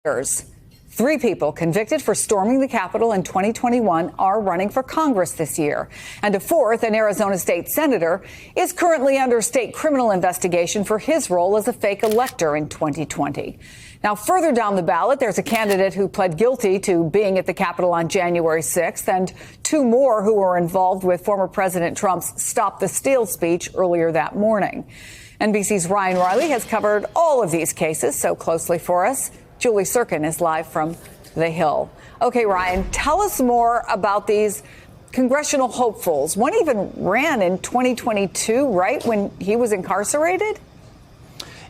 Three people convicted for storming the Capitol in 2021 are running for Congress this year. And a fourth, an Arizona state senator, is currently under state criminal investigation for his role as a fake elector in 2020. Now, further down the ballot, there's a candidate who pled guilty to being at the Capitol on January 6th, and two more who were involved with former President Trump's Stop the Steal speech earlier that morning. NBC's Ryan Riley has covered all of these cases so closely for us. Julie Sirkin is live from The Hill. Okay, Ryan, tell us more about these congressional hopefuls. One even ran in 2022, right, when he was incarcerated?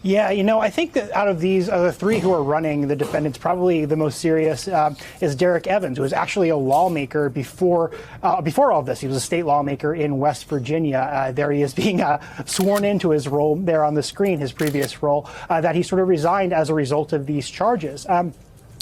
Yeah, I think that out of these other three who are running, the defendants, probably the most serious is Derek Evans, who was actually a lawmaker before all of this. He was a state lawmaker in West Virginia. There he is being sworn into his role there on the screen, his previous role, that he sort of resigned as a result of these charges.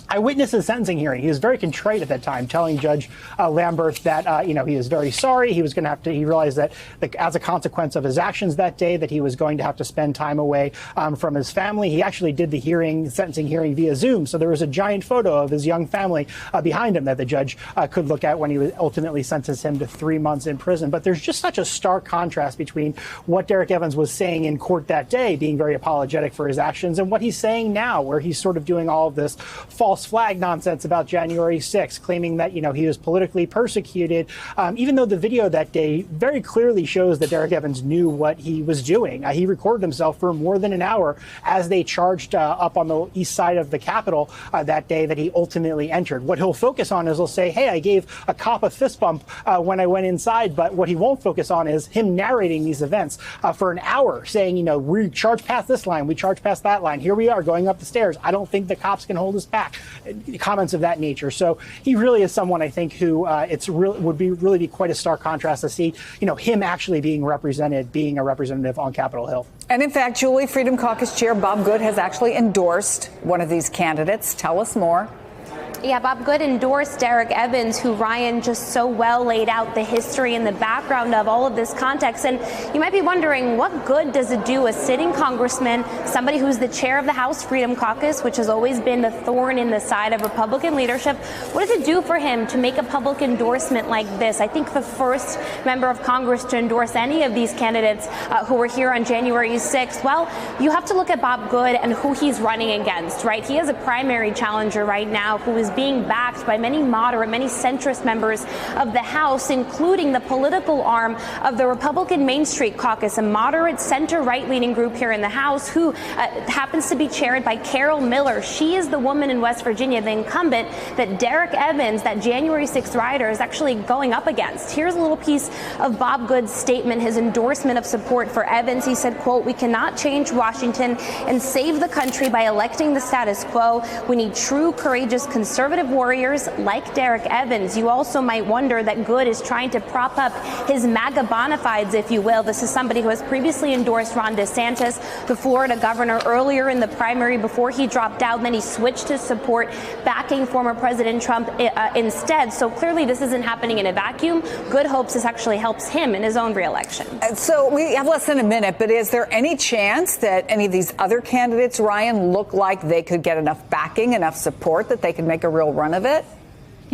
I witnessed his sentencing hearing. He was very contrite at that time, telling Judge Lamberth that, he was very sorry. He was going to have to, he realized that as a consequence of his actions that day, that he was going to have to spend time away from his family. He actually did the sentencing hearing via Zoom. So there was a giant photo of his young family behind him that the judge could look at when he would ultimately sentence him to 3 months in prison. But there's just such a stark contrast between what Derek Evans was saying in court that day, being very apologetic for his actions, and what he's saying now, where he's sort of doing all of this false flag nonsense about January 6th, claiming that, he was politically persecuted, even though the video that day very clearly shows that Derek Evans knew what he was doing. He recorded himself for more than an hour as they charged up on the east side of the Capitol that day that he ultimately entered. What he'll focus on is he'll say, hey, I gave a cop a fist bump when I went inside. But what he won't focus on is him narrating these events for an hour, saying, we charged past this line, we charged past that line. Here we are going up the stairs. I don't think the cops can hold us back. Comments of that nature. So he really is someone, I think, who would be quite a stark contrast to see, him actually being a representative on Capitol Hill. And in fact, Julie, Freedom Caucus Chair Bob Good has actually endorsed one of these candidates. Tell us more. Yeah, Bob Good endorsed Derek Evans, who Ryan just so well laid out the history and the background of all of this context. And you might be wondering, what good does it do a sitting congressman, somebody who's the chair of the House Freedom Caucus, which has always been the thorn in the side of Republican leadership? What does it do for him to make a public endorsement like this? I think the first member of Congress to endorse any of these candidates who were here on January 6th, well, you have to look at Bob Good and who he's running against, right? He is a primary challenger right now who is being backed by many moderate, many centrist members of the House, including the political arm of the Republican Main Street Caucus, a moderate center-right leaning group here in the House who happens to be chaired by Carol Miller. She is the woman in West Virginia, the incumbent, that Derek Evans, that January 6th rider, is actually going up against. Here's a little piece of Bob Good's statement, his endorsement of support for Evans. He said, quote, "We cannot change Washington and save the country by electing the status quo. We need true, courageous, conservative warriors like Derek Evans." You also might wonder that Good is trying to prop up his MAGA bona fides, if you will. This is somebody who has previously endorsed Ron DeSantis, the Florida governor, earlier in the primary before he dropped out. And then he switched his support, backing former President Trump instead. So clearly this isn't happening in a vacuum. Good hopes this actually helps him in his own reelection. So we have less than a minute, but is there any chance that any of these other candidates, Ryan, look like they could get enough backing, enough support that they could make a real run of it?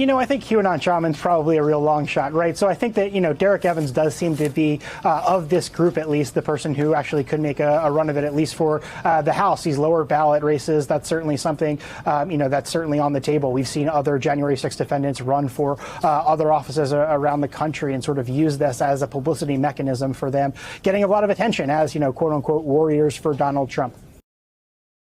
I think QAnon shaman's probably a real long shot, right? So I think that, Derek Evans does seem to be, of this group at least, the person who actually could make a run of it, at least for the House. These lower ballot races, that's certainly something, that's certainly on the table. We've seen other January 6th defendants run for other offices around the country and sort of use this as a publicity mechanism for them, getting a lot of attention as, quote unquote, warriors for Donald Trump.